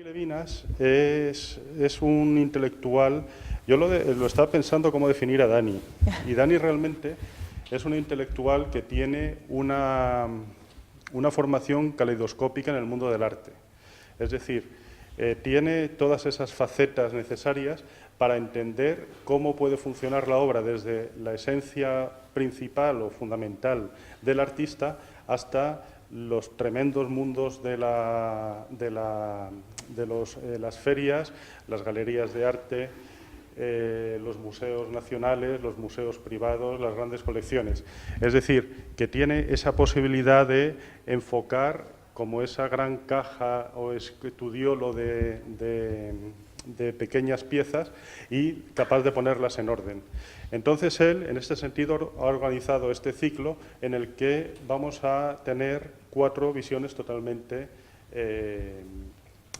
Levinas es un intelectual. Yo lo estaba pensando cómo definir a Dani, y Dani realmente es un intelectual que tiene una formación caleidoscópica en el mundo del arte. Es decir, tiene todas esas facetas necesarias para entender cómo puede funcionar la obra desde la esencia principal o fundamental del artista hasta los tremendos mundos de las ferias, las galerías de arte, los museos nacionales, los museos privados, las grandes colecciones. Es decir, que tiene esa posibilidad de enfocar como esa gran caja o estudiolo de pequeñas piezas y capaz de ponerlas en orden. Entonces él, en este sentido, ha organizado este ciclo en el que vamos a tener 4 visiones totalmente,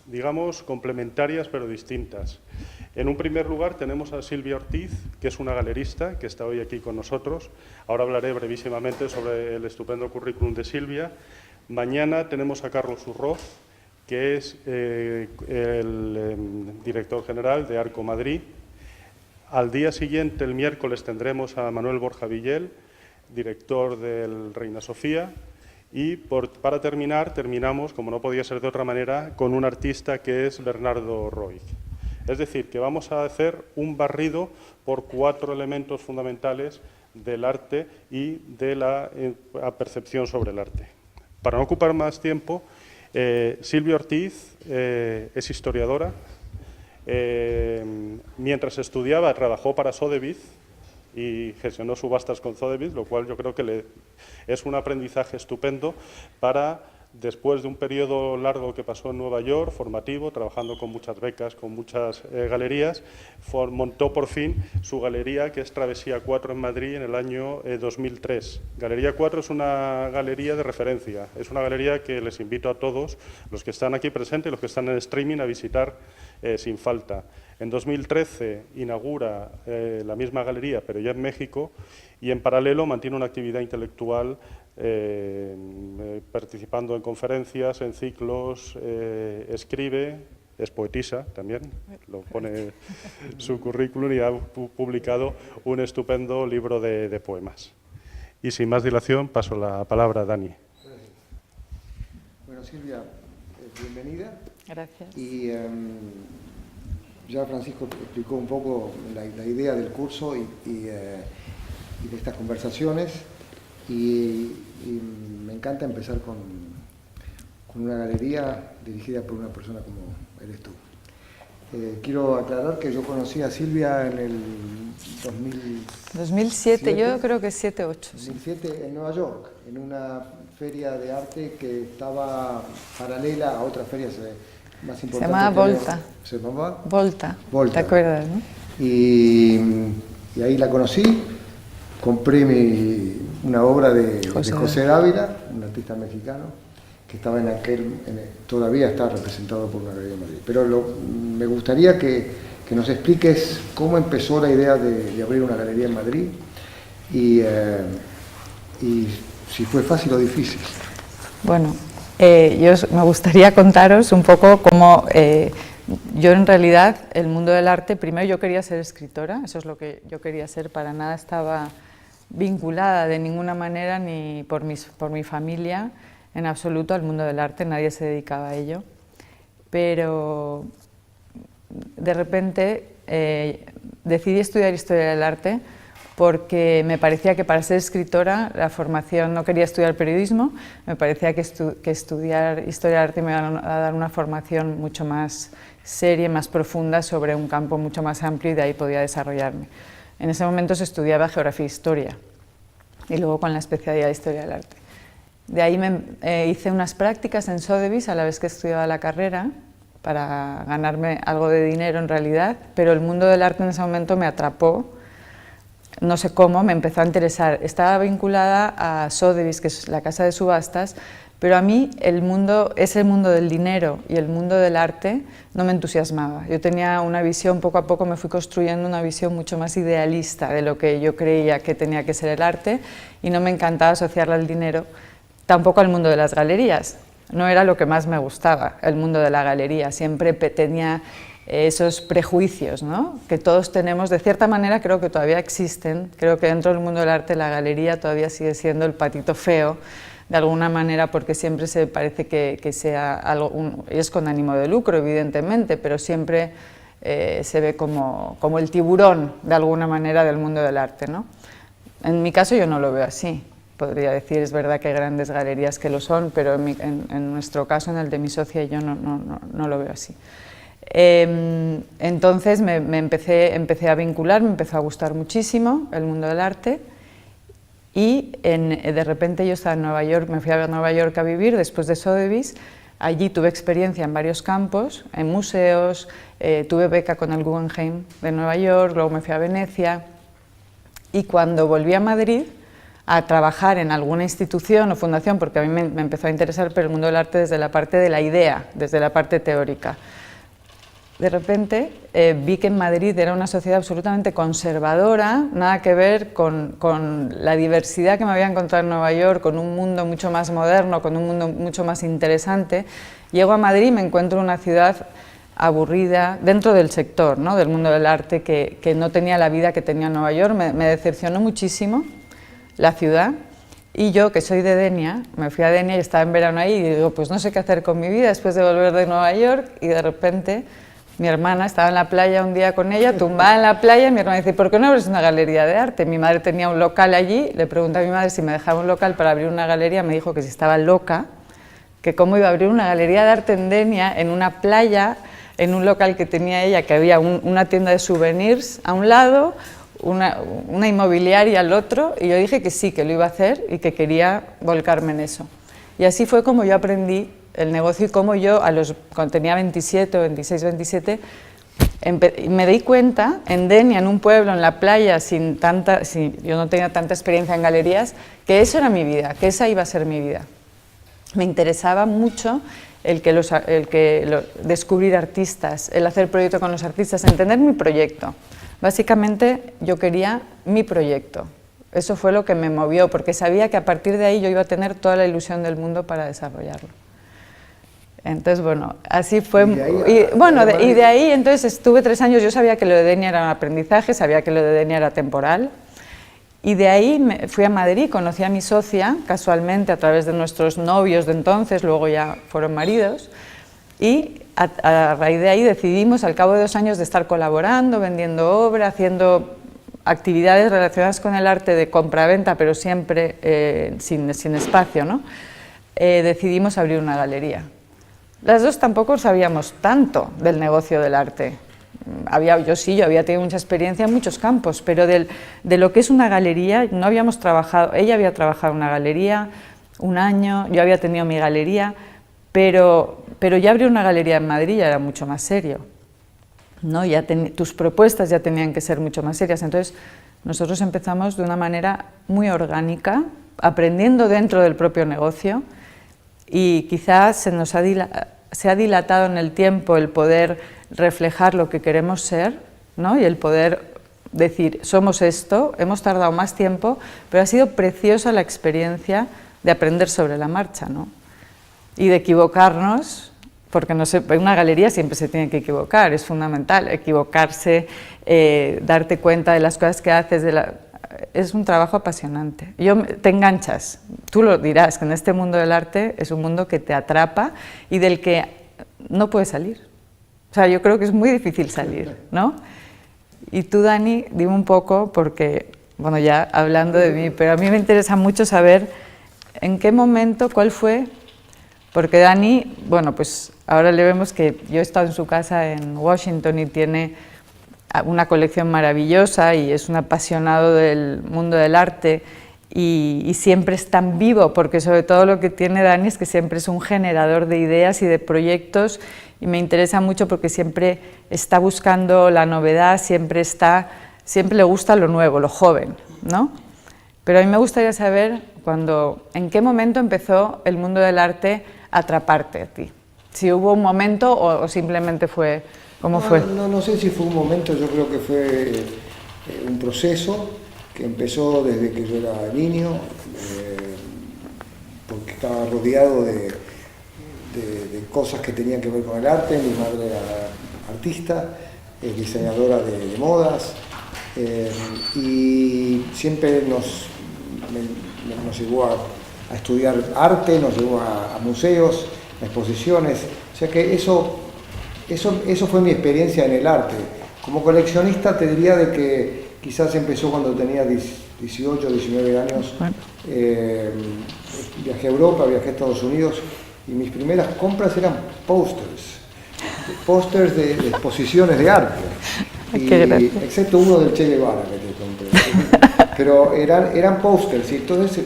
digamos, complementarias pero distintas. En un primer lugar tenemos a Silvia Ortiz, que es una galerista que está hoy aquí con nosotros. Ahora hablaré brevísimamente sobre el estupendo currículum de Silvia. Mañana tenemos a Carlos Urroz, que es el director general de Arco Madrid. Al día siguiente, el miércoles, tendremos a Manuel Borja Villel, director del Reina Sofía. Y para terminamos, como no podía ser de otra manera, con un artista que es Bernardo Roig. Es decir, que vamos a hacer un barrido por 4 elementos fundamentales del arte y de la percepción sobre el arte. Para no ocupar más tiempo, Silvia Ortiz es historiadora. Mientras estudiaba, trabajó para Sotheby's y gestionó subastas con Sotheby's, lo cual yo creo que es un aprendizaje estupendo para, después de un periodo largo que pasó en Nueva York, formativo, trabajando con muchas becas, con muchas galerías, montó por fin su galería, que es Travesía 4 en Madrid, en el año 2003. Galería 4 es una galería de referencia, es una galería que les invito a todos, los que están aquí presentes y los que están en streaming, a visitar sin falta. En 2013 inaugura la misma galería, pero ya en México, y en paralelo mantiene una actividad intelectual participando en conferencias, en ciclos, escribe, es poetisa también, lo pone su currículum, y ha publicado un estupendo libro de poemas. Y sin más dilación, paso la palabra a Dani. Bueno, Silvia, bienvenida. Gracias. Y ya Francisco explicó un poco la idea del curso y de estas conversaciones, y me encanta empezar con una galería dirigida por una persona como eres tú. Quiero aclarar que yo conocí a Silvia en el 2007, yo creo que 7, 8. 2007 en Nueva York, en una feria de arte que estaba paralela a otras ferias más importantes. Se llamaba Volta. ¿Se llamaba? Volta. Volta. ¿Te acuerdas, no? Y ahí la conocí, compré una obra de José Dávila, un artista mexicano, que estaba todavía está representado por una galería de Madrid. Pero me gustaría que nos expliques cómo empezó la idea de abrir una galería en Madrid y si fue fácil o difícil. Bueno, me gustaría contaros un poco cómo yo en realidad, el mundo del arte, primero yo quería ser escritora, eso es lo que yo quería ser, para nada estaba vinculada de ninguna manera ni por mi familia en absoluto al mundo del arte, nadie se dedicaba a ello, pero de repente decidí estudiar Historia del Arte porque me parecía que para ser escritora la formación, no quería estudiar periodismo, me parecía que estudiar Historia del Arte me iba a dar una formación mucho más seria, más profunda sobre un campo mucho más amplio, y de ahí podía desarrollarme. En ese momento se estudiaba Geografía e Historia y luego con la especialidad de Historia del Arte. De ahí hice unas prácticas en Sotheby's a la vez que estudiaba la carrera para ganarme algo de dinero en realidad, pero el mundo del arte en ese momento me atrapó, no sé cómo, me empezó a interesar. Estaba vinculada a Sotheby's, que es la casa de subastas, pero a mí ese mundo del dinero y el mundo del arte no me entusiasmaba. Yo tenía una visión, poco a poco me fui construyendo una visión mucho más idealista de lo que yo creía que tenía que ser el arte, y no me encantaba asociarla al dinero, tampoco al mundo de las galerías. no era lo que más me gustaba, el mundo de la galería. Siempre tenía esos prejuicios, ¿no?, que todos tenemos, de cierta manera creo que todavía existen. Creo que dentro del mundo del arte la galería todavía sigue siendo el patito feo, de alguna manera, porque siempre se parece que sea algo, es con ánimo de lucro, evidentemente, pero siempre se ve como el tiburón, de alguna manera, del mundo del arte, ¿no? En mi caso yo no lo veo así. Podría decir, es verdad que hay grandes galerías que lo son, pero en nuestro caso, en el de mi socia, yo no lo veo así. Entonces me empecé a vincular, me empezó a gustar muchísimo el mundo del arte, y de repente yo estaba en Nueva York, me fui a Nueva York a vivir después de Sotheby's. Allí tuve experiencia en varios campos, en museos, tuve beca con el Guggenheim de Nueva York, luego me fui a Venecia, y cuando volví a Madrid a trabajar en alguna institución o fundación, porque a mí me empezó a interesar el mundo del arte desde la parte de la idea, desde la parte teórica. De repente vi que en Madrid era una sociedad absolutamente conservadora, nada que ver con la diversidad que me había encontrado en Nueva York, con un mundo mucho más moderno, con un mundo mucho más interesante. Llego a Madrid y me encuentro una ciudad aburrida dentro del sector, ¿no?, del mundo del arte, que no tenía la vida que tenía en Nueva York. Me decepcionó muchísimo la ciudad. Y yo, que soy de Denia, me fui a Denia y estaba en verano ahí, y digo, pues no sé qué hacer con mi vida después de volver de Nueva York, y de repente mi hermana estaba en la playa un día con ella, tumbada en la playa, y mi hermana dice, ¿por qué no abres una galería de arte? Mi madre tenía un local allí, le pregunté a mi madre si me dejaba un local para abrir una galería, me dijo que si estaba loca, que cómo iba a abrir una galería de arte en Denia, en una playa, en un local que tenía ella, que había una tienda de souvenirs a un lado, una inmobiliaria al otro, y yo dije que sí, que lo iba a hacer y que quería volcarme en eso. Y así fue como yo aprendí el negocio, y como yo, cuando tenía 27 o 26, 27, me di cuenta en Denia, en un pueblo, en la playa, yo no tenía tanta experiencia en galerías, que eso era mi vida, que esa iba a ser mi vida. Me interesaba mucho descubrir artistas, el hacer proyecto con los artistas, entender mi proyecto. Básicamente yo quería mi proyecto. Eso fue lo que me movió, porque sabía que a partir de ahí yo iba a tener toda la ilusión del mundo para desarrollarlo. Entonces, bueno, así fue. Y de ahí, entonces estuve 3 años, yo sabía que lo de Denia era un aprendizaje, sabía que lo de Denia era temporal, y de ahí fui a Madrid, conocí a mi socia, casualmente, a través de nuestros novios de entonces, luego ya fueron maridos, y a raíz de ahí decidimos, al cabo de 2 años de estar colaborando, vendiendo obra, haciendo actividades relacionadas con el arte de compra-venta, pero siempre sin espacio, ¿no? Decidimos abrir una galería. Las dos tampoco sabíamos tanto del negocio del arte. Yo había tenido mucha experiencia en muchos campos, pero de lo que es una galería no habíamos trabajado. Ella había trabajado en una galería 1 año, yo había tenido mi galería, pero ya abrir una galería en Madrid ya era mucho más serio, ¿no? Tus propuestas ya tenían que ser mucho más serias. Entonces nosotros empezamos de una manera muy orgánica, aprendiendo dentro del propio negocio, y quizás se ha dilatado en el tiempo el poder reflejar lo que queremos ser, ¿no?, y el poder decir, somos esto. Hemos tardado más tiempo, pero ha sido preciosa la experiencia de aprender sobre la marcha, ¿no?, y de equivocarnos, porque en una galería siempre se tiene que equivocar, es fundamental equivocarse, darte cuenta de las cosas que haces, es un trabajo apasionante. Te enganchas, tú lo dirás, que en este mundo del arte es un mundo que te atrapa y del que no puedes salir. O sea, yo creo que es muy difícil salir, ¿no? Y tú, Dani, dime un poco, porque, bueno, ya hablando de mí, pero a mí me interesa mucho saber en qué momento, cuál fue, porque Dani, bueno, pues ahora le vemos que yo he estado en su casa en Washington y tiene una colección maravillosa y es un apasionado del mundo del arte, y siempre es tan vivo, porque sobre todo lo que tiene Dani es que siempre es un generador de ideas y de proyectos, y me interesa mucho porque siempre está buscando la novedad, siempre le gusta lo nuevo, lo joven, ¿no? Pero a mí me gustaría saber en qué momento empezó el mundo del arte a atraparte a ti. Si hubo un momento o simplemente fue... ¿Cómo fue? No sé si fue un momento, yo creo que fue un proceso que empezó desde que yo era niño, porque estaba rodeado cosas que tenían que ver con el arte. Mi madre era artista, diseñadora de modas, y siempre nos llevó a estudiar arte, nos llevó a museos, a exposiciones. O sea que eso fue mi experiencia en el arte. Como coleccionista te diría de que quizás empezó cuando tenía 18, 19 años. Viajé a Europa, viajé a Estados Unidos y mis primeras compras eran pósters de exposiciones de arte. Excepto uno del Che Guevara que te compré. Pero eran pósters, y entonces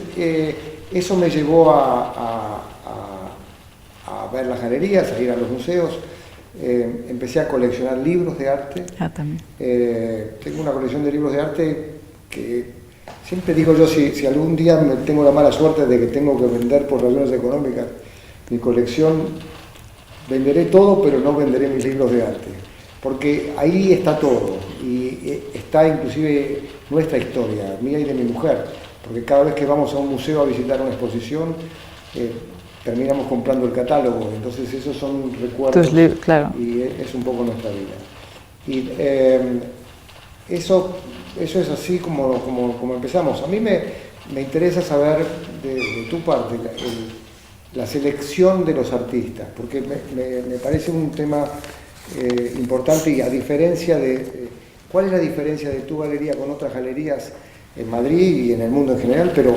eso me llevó a ver las galerías, a ir a los museos. Empecé a coleccionar libros de arte. También. Tengo una colección de libros de arte que siempre digo yo, si algún día tengo la mala suerte de que tengo que vender por razones económicas mi colección, venderé todo, pero no venderé mis libros de arte, porque ahí está todo, y está inclusive nuestra historia, mía y de mi mujer, porque cada vez que vamos a un museo a visitar una exposición, terminamos comprando el catálogo, entonces esos son recuerdos, claro. Y es un poco nuestra vida. Y eso es así como empezamos. A mí me interesa saber de tu parte la selección de los artistas, porque me parece un tema importante, y a diferencia ¿cuál es la diferencia de tu galería con otras galerías en Madrid y en el mundo en general? Pero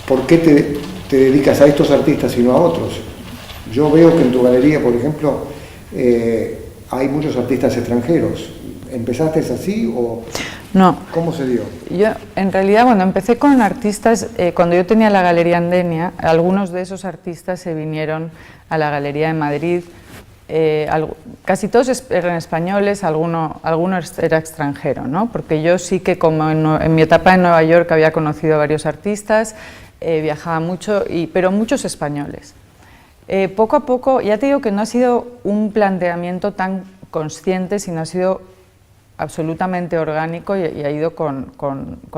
¿por qué te dedicas a estos artistas y no a otros? Yo veo que en tu galería, por ejemplo, hay muchos artistas extranjeros. ¿Empezaste así o no? ¿Cómo se dio? Yo, en realidad, cuando empecé con artistas, cuando yo tenía la Galería Andenia, algunos de esos artistas se vinieron a la Galería de Madrid. Casi todos eran españoles, alguno era extranjero, ¿no? Porque yo sí que, como en mi etapa en Nueva York, había conocido a varios artistas, viajaba mucho, pero muchos españoles. Poco a poco, ya te digo que no ha sido un planteamiento tan consciente, sino ha sido absolutamente orgánico y ha ido con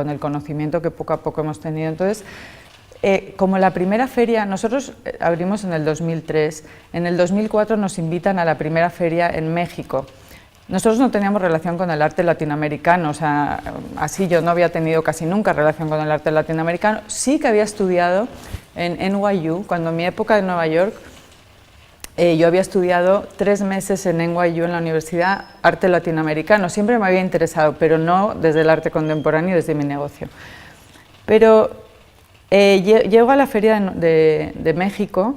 el conocimiento que poco a poco hemos tenido. Entonces, como la primera feria, nosotros abrimos en el 2003, en el 2004 nos invitan a la primera feria en México. Nosotros no teníamos relación con el arte latinoamericano, o sea, así yo no había tenido casi nunca relación con el arte latinoamericano. Sí que había estudiado en NYU, cuando en mi época de Nueva York, yo había estudiado 3 meses en NYU, en la Universidad, arte latinoamericano. Siempre me había interesado, pero no desde el arte contemporáneo, desde mi negocio. Pero llego a la feria de México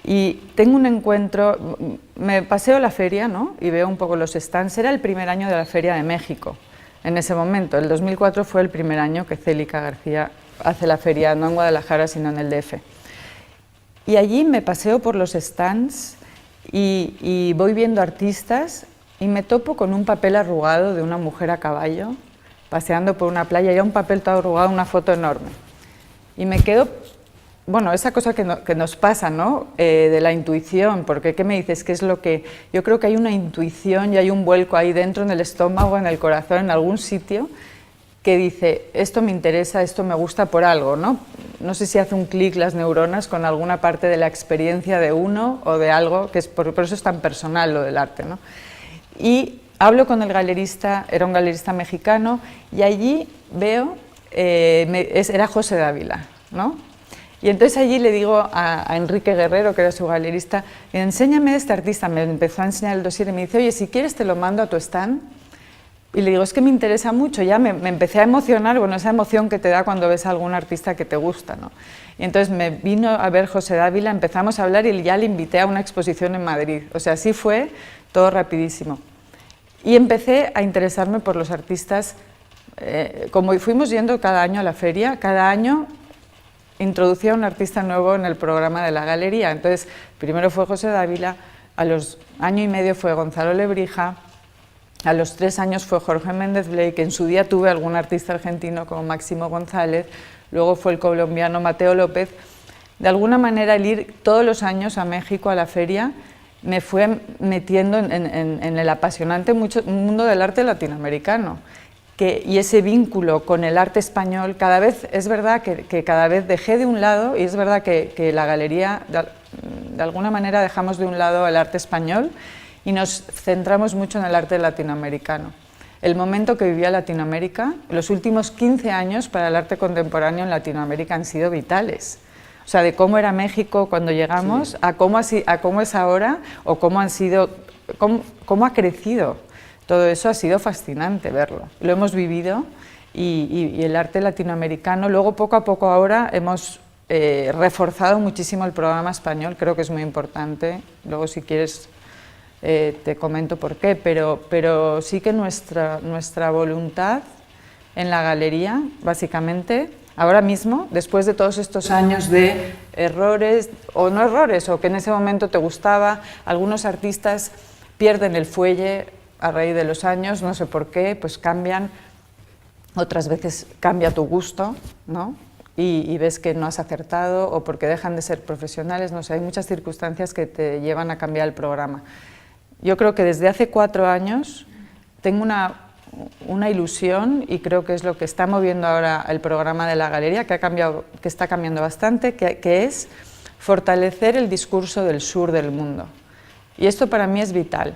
y tengo un encuentro, me paseo la feria, ¿no? Y veo un poco los stands. Era el primer año de la Feria de México, en ese momento. El 2004 fue el primer año que Célica García hace la feria, no en Guadalajara, sino en el DF. Y allí me paseo por los stands y voy viendo artistas y me topo con un papel arrugado de una mujer a caballo, paseando por una playa, ya un papel todo arrugado, una foto enorme. Y me quedo, bueno, esa cosa que nos pasa, ¿no? De la intuición, porque ¿qué me dices? ¿Qué es lo que...? Yo creo que hay una intuición y hay un vuelco ahí dentro, en el estómago, en el corazón, en algún sitio, que dice, esto me interesa, esto me gusta por algo, ¿no? No sé si hace un clic las neuronas con alguna parte de la experiencia de uno o de algo, que es por eso es tan personal lo del arte, ¿no? Y hablo con el galerista, era un galerista mexicano, y allí veo, era José Dávila, ¿no? Y entonces allí le digo a Enrique Guerrero, que era su galerista, enséñame este artista, me empezó a enseñar el dossier y me dice, oye, si quieres te lo mando a tu stand. Y le digo, es que me interesa mucho, ya me empecé a emocionar, bueno, esa emoción que te da cuando ves a algún artista que te gusta, ¿no? Y entonces me vino a ver José Dávila, empezamos a hablar y ya le invité a una exposición en Madrid, o sea, así fue todo rapidísimo. Y empecé a interesarme por los artistas, como fuimos yendo cada año a la feria, cada año introducía a un artista nuevo en el programa de la galería. Entonces, primero fue José Dávila, a los año y medio fue Gonzalo Lebrija, a los 3 años fue Jorge Méndez Blake, en su día tuve algún artista argentino como Máximo González, luego fue el colombiano Mateo López. De alguna manera, el ir todos los años a México a la feria me fue metiendo en el apasionante mundo del arte latinoamericano. Y ese vínculo con el arte español, cada vez, es verdad que cada vez dejé de un lado, y es verdad que la galería de alguna manera dejamos de un lado el arte español y nos centramos mucho en el arte latinoamericano. El momento que vivía Latinoamérica, los últimos 15 años para el arte contemporáneo en Latinoamérica han sido vitales. O sea, de cómo era México cuando llegamos, sí, a cómo es ahora, o cómo ha crecido. Todo eso ha sido fascinante verlo. Lo hemos vivido y el arte latinoamericano, luego poco a poco ahora hemos reforzado muchísimo el programa español, creo que es muy importante. Luego si quieres te comento por qué, pero sí que nuestra voluntad en la galería, básicamente, ahora mismo, después de todos estos años de errores, o no errores, o que en ese momento te gustaba, algunos artistas pierden el fuelle a raíz de los años, no sé por qué, pues cambian, otras veces cambia tu gusto, ¿no? Y ves que no has acertado, o porque dejan de ser profesionales, no sé, hay muchas circunstancias que te llevan a cambiar el programa. Yo creo que desde hace 4 años tengo una ilusión, y creo que es lo que está moviendo ahora el programa de la galería, que está cambiando bastante, que es fortalecer el discurso del sur del mundo. Y esto para mí es vital,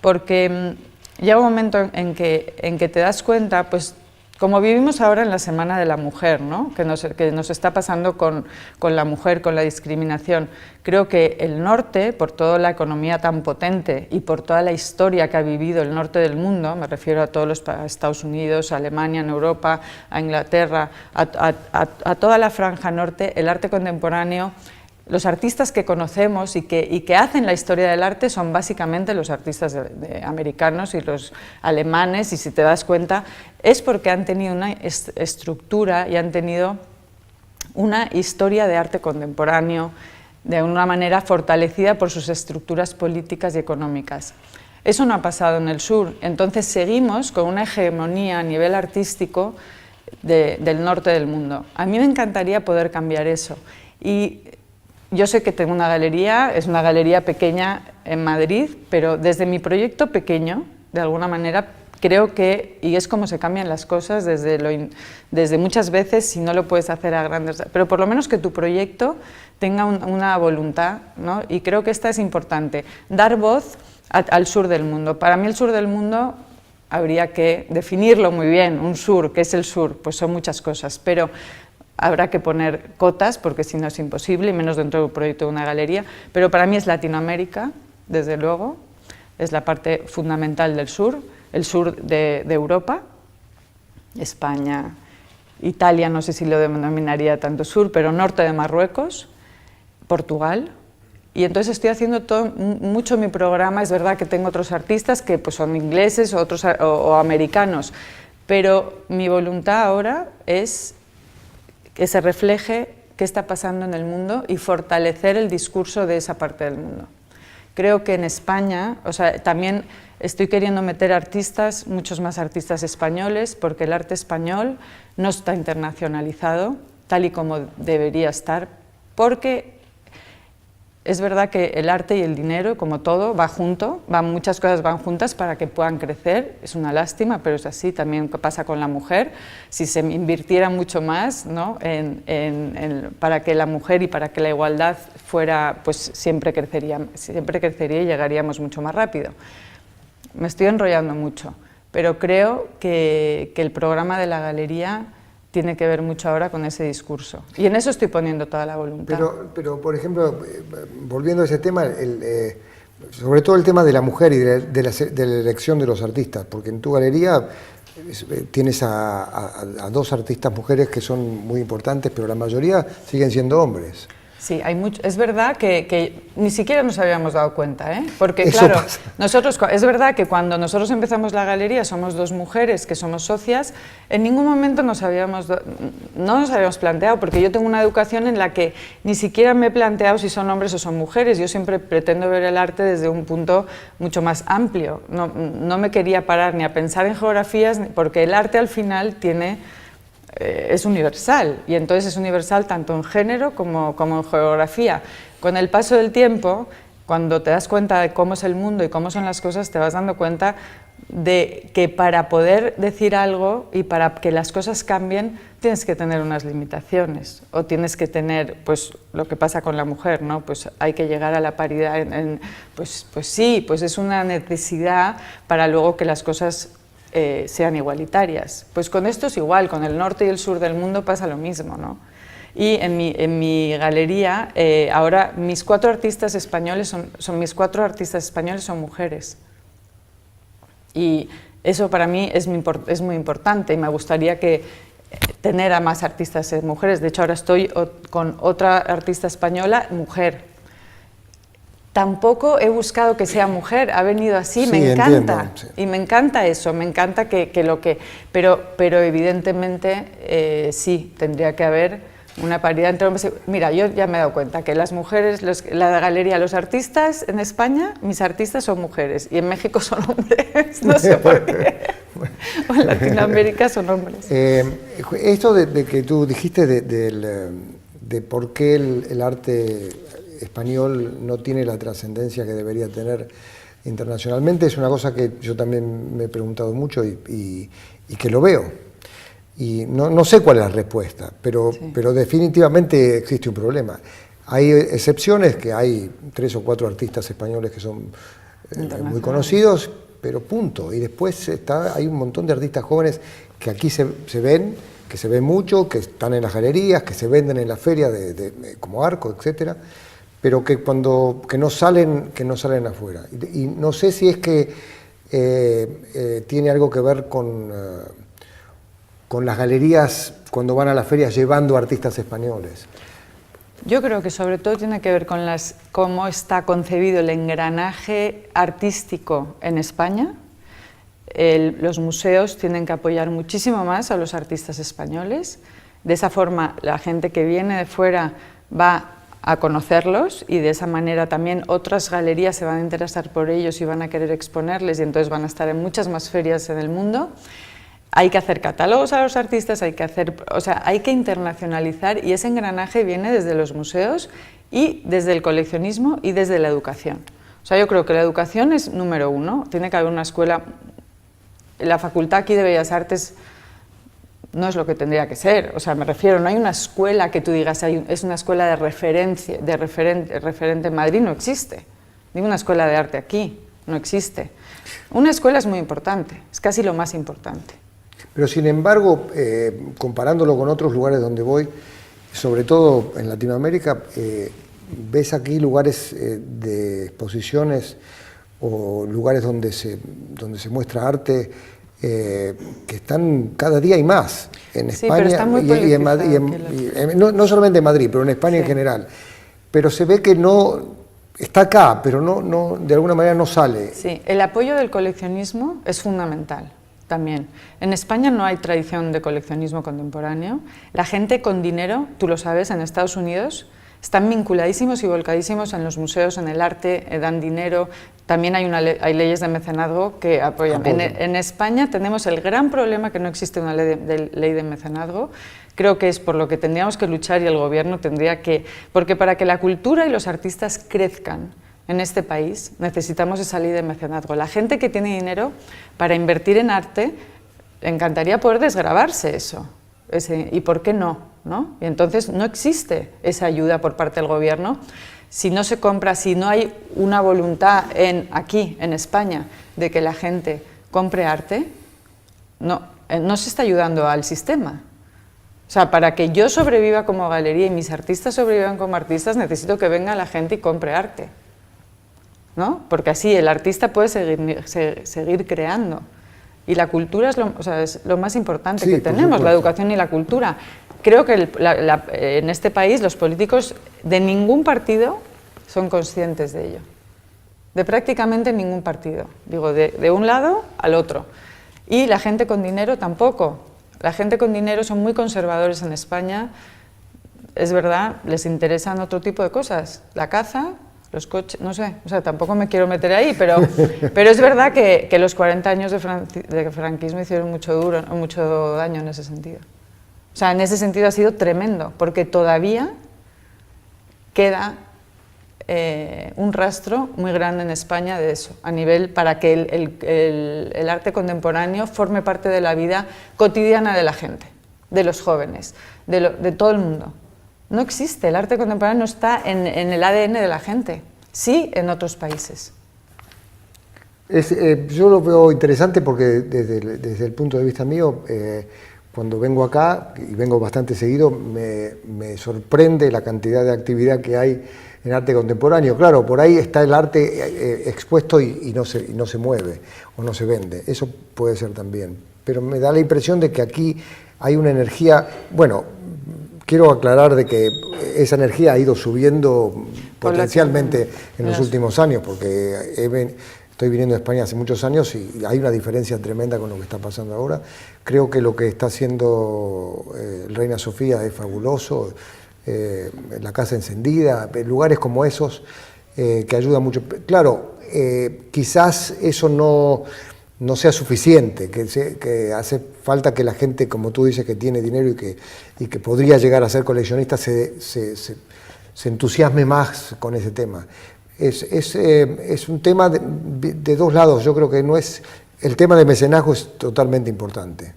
porque llega un momento en que te das cuenta, pues como vivimos ahora en la Semana de la Mujer, ¿no? que nos está pasando con la mujer, con la discriminación. Creo que el norte, por toda la economía tan potente y por toda la historia que ha vivido el norte del mundo, me refiero a Estados Unidos, a Alemania, en Europa, a Inglaterra, a toda la franja norte, el arte contemporáneo, los artistas que conocemos y que hacen la historia del arte son básicamente los artistas americanos y los alemanes, y si te das cuenta es porque han tenido una estructura y han tenido una historia de arte contemporáneo de una manera fortalecida por sus estructuras políticas y económicas. Eso no ha pasado en el sur, entonces seguimos con una hegemonía a nivel artístico del norte del mundo. A mí me encantaría poder cambiar eso. Y yo sé que tengo una galería, es una galería pequeña en Madrid, pero desde mi proyecto pequeño, de alguna manera, creo que, y es como se cambian las cosas desde muchas veces, si no lo puedes hacer a grandes, pero por lo menos que tu proyecto tenga una voluntad, ¿no? Y creo que esta es importante, dar voz al sur del mundo. Para mí el sur del mundo habría que definirlo muy bien, un sur, ¿qué es el sur? Pues son muchas cosas, pero habrá que poner cotas, porque si no es imposible, y menos dentro del proyecto de una galería, pero para mí es Latinoamérica, desde luego, es la parte fundamental del sur, el sur de Europa, España, Italia, no sé si lo denominaría tanto sur, pero norte de Marruecos, Portugal, y entonces estoy haciendo mucho mi programa. Es verdad que tengo otros artistas que pues, son ingleses o americanos, pero mi voluntad ahora es que se refleje qué está pasando en el mundo y fortalecer el discurso de esa parte del mundo. Creo que en España, o sea, también estoy queriendo meter artistas, muchos más artistas españoles, porque el arte español no está internacionalizado, tal y como debería estar, porque es verdad que el arte y el dinero, como todo, va junto, muchas cosas van juntas para que puedan crecer, es una lástima, pero es así, también pasa con la mujer. Si se invirtiera mucho más, ¿no? para que la mujer y para que la igualdad fuera, pues siempre crecería y llegaríamos mucho más rápido. Me estoy enrollando mucho, pero creo que el programa de la galería tiene que ver mucho ahora con ese discurso. Y en eso estoy poniendo toda la voluntad. Pero por ejemplo, volviendo a ese tema, sobre todo el tema de la mujer y de la elección de los artistas, porque en tu galería tienes a 2 artistas mujeres que son muy importantes, pero la mayoría siguen siendo hombres. Sí, es verdad que ni siquiera nos habíamos dado cuenta, ¿eh? Porque Eso claro, pasa. es verdad que cuando nosotros empezamos la galería somos 2 mujeres que somos socias, en ningún momento no nos habíamos planteado, porque yo tengo una educación en la que ni siquiera me he planteado si son hombres o son mujeres. Yo siempre pretendo ver el arte desde un punto mucho más amplio, no me quería parar ni a pensar en geografías, porque el arte al final es universal, y entonces es universal tanto en género como en geografía. Con el paso del tiempo, cuando te das cuenta de cómo es el mundo y cómo son las cosas, te vas dando cuenta de que para poder decir algo y para que las cosas cambien, tienes que tener unas limitaciones, o tienes que tener, pues, lo que pasa con la mujer, ¿no? Pues hay que llegar a la paridad, pues sí, pues es una necesidad para luego que las cosas sean igualitarias. Pues con esto es igual, con el norte y el sur del mundo pasa lo mismo, ¿no? Y en mi galería, ahora mis 4 artistas españoles son mujeres. Y eso para mí es muy importante y me gustaría tener a más artistas mujeres. De hecho, ahora estoy con otra artista española, mujer. Tampoco he buscado que sea mujer, ha venido así, sí, me encanta. Entiendo, sí. Y me encanta eso, me encanta pero evidentemente sí, tendría que haber una paridad entre hombres. Mira, yo ya me he dado cuenta que las mujeres, la galería, los artistas en España, mis artistas son mujeres y en México son hombres, no sé por qué. O en Latinoamérica son hombres. Esto de que tú dijiste de por qué el arte español no tiene la trascendencia que debería tener internacionalmente es una cosa que yo también me he preguntado mucho y que lo veo. Y no sé cuál es la respuesta, pero definitivamente existe un problema. Hay excepciones, que hay 3 o 4 artistas españoles que son muy conocidos, pero punto. Y después hay un montón de artistas jóvenes que aquí se ven, que se ven mucho, que están en las galerías, que se venden en la feria como Arco, etcétera, pero que no salen afuera. Y no sé si es que tiene algo que ver con las galerías cuando van a las ferias llevando artistas españoles. Yo creo que sobre todo tiene que ver con cómo está concebido el engranaje artístico en España. Los museos tienen que apoyar muchísimo más a los artistas españoles. De esa forma, la gente que viene de fuera va a conocerlos y de esa manera también otras galerías se van a interesar por ellos y van a querer exponerles y entonces van a estar en muchas más ferias en el mundo. Hay que hacer catálogos a los artistas, hay que internacionalizar y ese engranaje viene desde los museos y desde el coleccionismo y desde la educación. O sea, yo creo que la educación es número 1, tiene que haber una escuela. La facultad aquí de Bellas Artes no es lo que tendría que ser, o sea, me refiero, no hay una escuela que tú digas, es una escuela de referencia, referente en Madrid, no existe, ninguna escuela de arte aquí, no existe. Una escuela es muy importante, es casi lo más importante. Pero sin embargo, comparándolo con otros lugares donde voy, sobre todo en Latinoamérica, ves aquí lugares de exposiciones o lugares donde se muestra arte que están cada día hay más en España, pero está muy y en Madrid, no solamente en Madrid, pero en España en general. Pero se ve que no está acá, pero no de alguna manera no sale. Sí, el apoyo del coleccionismo es fundamental. También. En España no hay tradición de coleccionismo contemporáneo. La gente con dinero, tú lo sabes, en Estados Unidos están vinculadísimos y volcadísimos en los museos, en el arte, dan dinero. También hay leyes de mecenazgo que apoyan. En España tenemos el gran problema que no existe una ley de mecenazgo. Creo que es por lo que tendríamos que luchar y el gobierno tendría que... Porque para que la cultura y los artistas crezcan en este país necesitamos esa ley de mecenazgo. La gente que tiene dinero para invertir en arte, le encantaría poder desgravarse eso. ¿Y por qué no? Y entonces no existe esa ayuda por parte del gobierno. Si no se compra, si no hay una voluntad aquí, en España, de que la gente compre arte, no se está ayudando al sistema. O sea, para que yo sobreviva como galería y mis artistas sobrevivan como artistas, necesito que venga la gente y compre arte, ¿no? Porque así el artista puede seguir creando. Y la cultura es lo más importante que tenemos, la educación y la cultura. Creo que en este país los políticos de ningún partido son conscientes de ello. De prácticamente ningún partido. Digo, de un lado al otro. Y la gente con dinero tampoco. La gente con dinero son muy conservadores en España. Es verdad, les interesan otro tipo de cosas. La caza, los coches, no sé, o sea, tampoco me quiero meter ahí, pero es verdad que los 40 años de franquismo hicieron mucho daño en ese sentido. O sea, en ese sentido ha sido tremendo, porque todavía queda un rastro muy grande en España de eso, a nivel para que el arte contemporáneo forme parte de la vida cotidiana de la gente. de los jóvenes, de todo el mundo. No existe, el arte contemporáneo no está en el ADN de la gente, sí en otros países. Yo lo veo interesante porque desde el punto de vista mío, cuando vengo acá, y vengo bastante seguido, me sorprende la cantidad de actividad que hay en arte contemporáneo. Claro, por ahí está el arte expuesto y no se mueve o no se vende, eso puede ser también. Pero me da la impresión de que aquí hay una energía, bueno, quiero aclarar de que esa energía ha ido subiendo potencialmente en los últimos años, porque estoy viniendo de España hace muchos años y hay una diferencia tremenda con lo que está pasando ahora. Creo que lo que está haciendo Reina Sofía es fabuloso, la casa encendida, lugares como esos que ayudan mucho. Claro, quizás eso no sea suficiente, que hace falta que la gente, como tú dices, que tiene dinero y que podría llegar a ser coleccionista, se entusiasme más con ese tema. Es un tema de dos lados. Yo creo que el tema de mecenazgo es totalmente importante.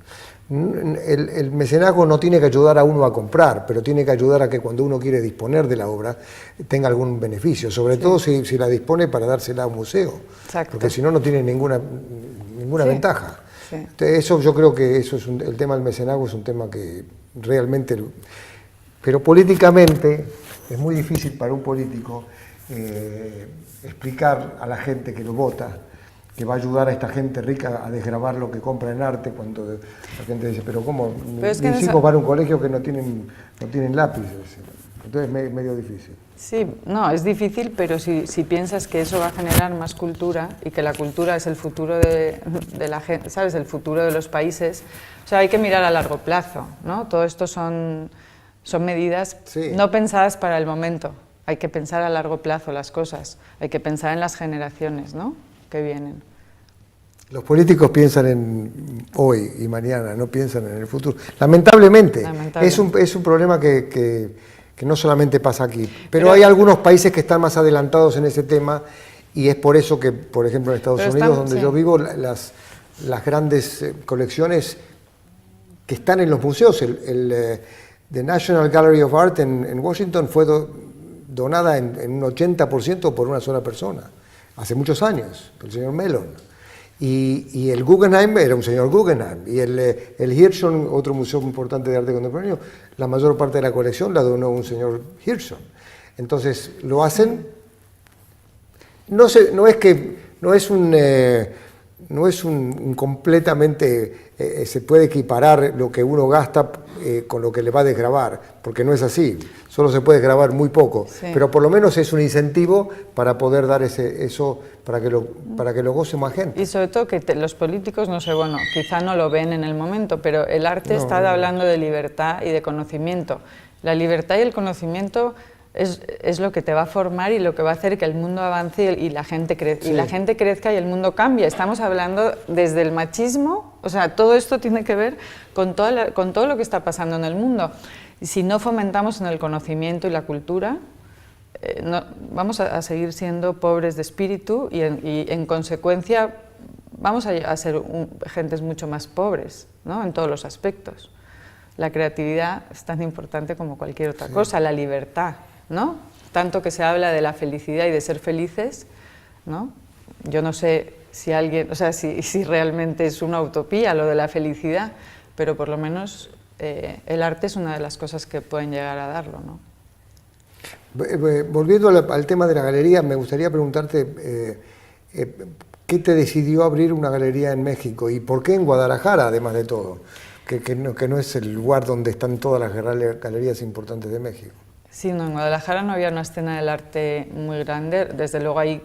El mecenazgo no tiene que ayudar a uno a comprar, pero tiene que ayudar a que cuando uno quiere disponer de la obra tenga algún beneficio, sobre todo si la dispone para dársela a un museo. Exacto. Porque si no, no tiene ninguna ventaja. Sí. Entonces, eso yo creo que el tema del mecenazgo es un tema que realmente... Pero políticamente es muy difícil para un político explicar a la gente que lo vota que va a ayudar a esta gente rica a desgravar lo que compra en arte, cuando la gente dice, pero ¿cómo? Mis hijos van a un colegio que no tienen lápices. Entonces es medio difícil. Sí, no, es difícil, pero si piensas que eso va a generar más cultura y que la cultura es el futuro de la gente, ¿sabes? El futuro de los países, o sea, hay que mirar a largo plazo, ¿no? Todo esto son medidas no pensadas para el momento. Hay que pensar a largo plazo las cosas, hay que pensar en las generaciones, ¿no?, que vienen. Los políticos piensan en hoy y mañana, no piensan en el futuro. Lamentablemente. Es un problema que no solamente pasa aquí, pero hay algunos países que están más adelantados en ese tema y es por eso que, por ejemplo, en Estados Unidos, donde yo vivo, las grandes colecciones que están en los museos, The National Gallery of Art en Washington fue donada en un 80% por una sola persona, hace muchos años, el señor Mellon. Y el Guggenheim era un señor Guggenheim, y el Hirshhorn, otro museo importante de arte contemporáneo, la mayor parte de la colección la donó un señor Hirshhorn. Entonces, lo hacen, no es un completamente, se puede equiparar lo que uno gasta con lo que le va a desgravar, porque no es así, solo se puede grabar muy poco, pero por lo menos es un incentivo para poder dar eso, para que lo goce más gente. Y sobre todo que los políticos, no sé, bueno, quizá no lo ven en el momento, pero el arte está hablando de libertad y de conocimiento. La libertad y el conocimiento es lo que te va a formar y lo que va a hacer que el mundo avance y la gente crezca y el mundo cambie. Estamos hablando desde el machismo, o sea, todo esto tiene que ver con todo lo que está pasando en el mundo. Y si no fomentamos en el conocimiento y la cultura, vamos a seguir siendo pobres de espíritu y en consecuencia vamos a ser gentes mucho más pobres, ¿no?, en todos los aspectos. La creatividad es tan importante como cualquier otra cosa, la libertad, ¿no? Tanto que se habla de la felicidad y de ser felices, ¿no? Yo no sé si alguien, o sea, si realmente es una utopía lo de la felicidad, pero por lo menos el arte es una de las cosas que pueden llegar a darlo, ¿no? Volviendo al tema de la galería, me gustaría preguntarte ¿qué te decidió abrir una galería en México y por qué en Guadalajara, además de todo? Que no es el lugar donde están todas las galerías importantes de México. Sí, no, en Guadalajara no había una escena del arte muy grande. Desde luego ahí,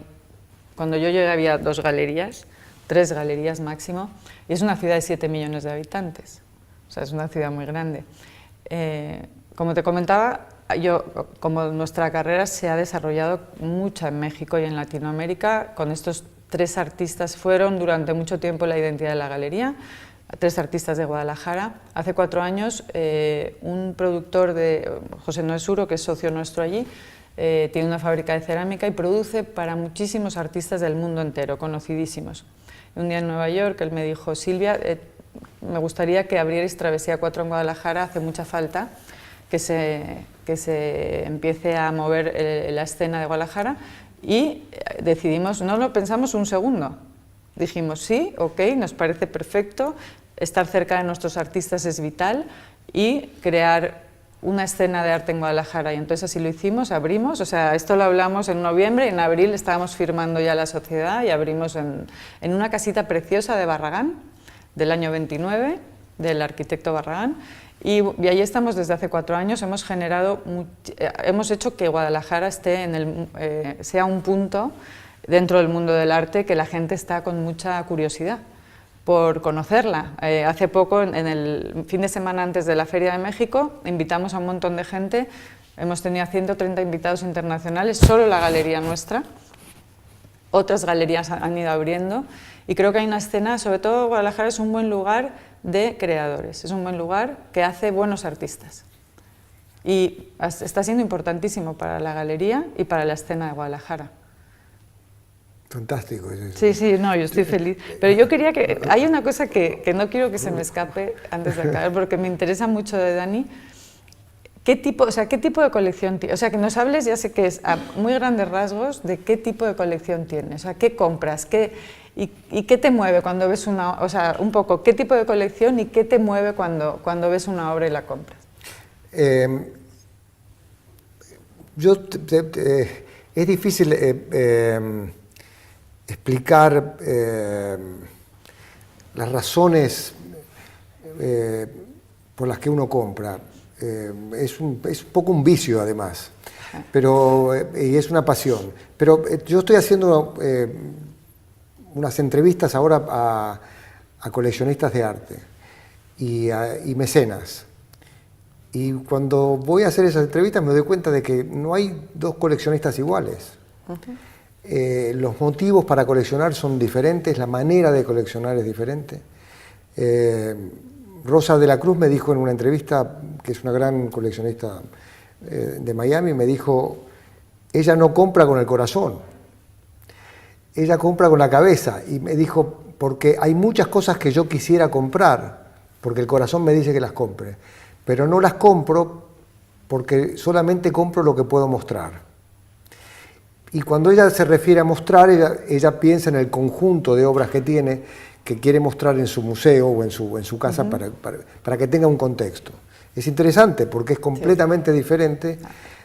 cuando yo llegué había 2 galerías, 3 galerías máximo, y es una ciudad de 7 millones de habitantes. O sea, es una ciudad muy grande. Como te comentaba, como nuestra carrera se ha desarrollado mucho en México y en Latinoamérica, con estos 3 artistas fueron durante mucho tiempo la identidad de la galería, 3 artistas de Guadalajara. Hace 4 años un productor, José Noé Suro, que es socio nuestro allí, tiene una fábrica de cerámica y produce para muchísimos artistas del mundo entero, conocidísimos. Un día en Nueva York él me dijo, Silvia, me gustaría que abrierais Travesía 4 en Guadalajara, hace mucha falta que se empiece a mover la escena de Guadalajara, y decidimos, no lo pensamos un segundo, dijimos sí, ok, nos parece perfecto, estar cerca de nuestros artistas es vital, y crear una escena de arte en Guadalajara, y entonces así lo hicimos, abrimos, o sea, esto lo hablamos en noviembre, y en abril estábamos firmando ya la sociedad y abrimos en una casita preciosa de Barragán, del año 29, del arquitecto Barragán, y ahí estamos desde hace 4 años, hemos hecho que Guadalajara sea un punto dentro del mundo del arte que la gente está con mucha curiosidad por conocerla. Hace poco, en el fin de semana antes de la Feria de México, invitamos a un montón de gente, hemos tenido a 130 invitados internacionales, solo la galería nuestra, otras galerías han ido abriendo, y creo que hay una escena, sobre todo Guadalajara es un buen lugar de creadores, es un buen lugar que hace buenos artistas, y está siendo importantísimo para la galería y para la escena de Guadalajara. Fantástico es eso. Sí, sí, no, yo estoy feliz. Pero yo quería que... Hay una cosa que no quiero que se me escape antes de acabar, porque me interesa mucho de Dani. ¿Qué tipo de colección tiene? O sea, que nos hables, ya sé que es a muy grandes rasgos, de qué tipo de colección tienes. O sea, ¿qué compras? ¿Y qué te mueve cuando ves una... O sea, un poco, ¿qué tipo de colección y qué te mueve cuando ves una obra y la compras? Es difícil... explicar las razones por las que uno compra. Es un poco un vicio, además, y es una pasión. Pero yo estoy haciendo unas entrevistas ahora a coleccionistas de arte y mecenas. Y cuando voy a hacer esas entrevistas me doy cuenta de que no hay dos coleccionistas iguales. Los motivos para coleccionar son diferentes, la manera de coleccionar es diferente. Rosa de la Cruz me dijo en una entrevista, que es una gran coleccionista de Miami, me dijo, ella no compra con el corazón, ella compra con la cabeza, y me dijo, porque hay muchas cosas que yo quisiera comprar, porque el corazón me dice que las compre, pero no las compro porque solamente compro lo que puedo mostrar. Y cuando ella se refiere a mostrar, ella piensa en el conjunto de obras que tiene, que quiere mostrar en su museo o en su casa para que tenga un contexto. Es interesante porque es completamente diferente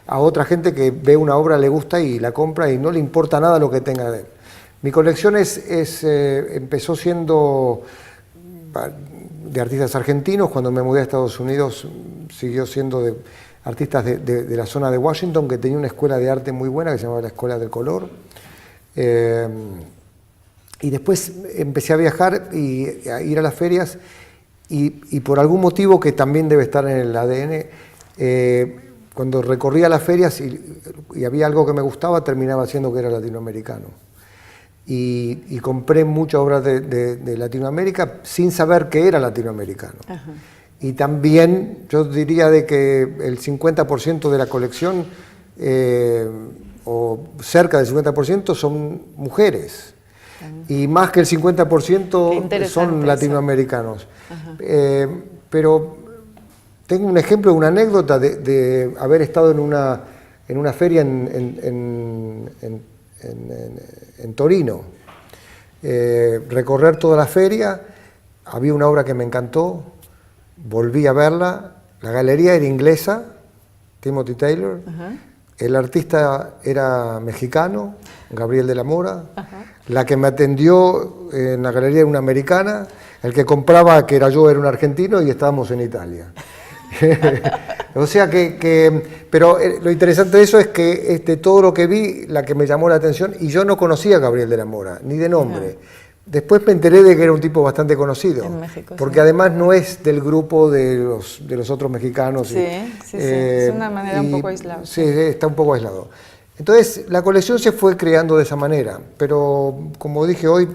a otra gente que ve una obra, le gusta y la compra y no le importa nada lo que tenga de él. Mi colección empezó siendo de artistas argentinos. Cuando me mudé a Estados Unidos siguió siendo de artistas de la zona de Washington, que tenía una escuela de arte muy buena que se llamaba la Escuela del Color. Y después empecé a viajar y a ir a las ferias, y por algún motivo que también debe estar en el ADN, cuando recorría las ferias y había algo que me gustaba, terminaba siendo que era latinoamericano. Y compré muchas obras de Latinoamérica sin saber que era latinoamericano. Ajá. Y también yo diría de que el 50% de la colección, o cerca del 50%, son mujeres. Y más que el 50% son latinoamericanos. Pero tengo un ejemplo, una anécdota de haber estado en una feria en Torino. Recorrer toda la feria, había una obra que me encantó, volví a verla, la galería era inglesa, Timothy Taylor, el artista era mexicano, Gabriel de la Mora, la que me atendió en la galería era una americana, el que compraba, que era yo, era un argentino, y estábamos en Italia. O sea pero lo interesante de eso es que todo lo que vi, la que me llamó la atención, y yo no conocía a Gabriel de la Mora, ni de nombre. Después me enteré de que era un tipo bastante conocido, en México, porque además no es del grupo de los otros mexicanos. Sí, es una manera un poco aislada. Sí, está un poco aislado. Entonces la colección se fue creando de esa manera, pero como dije hoy,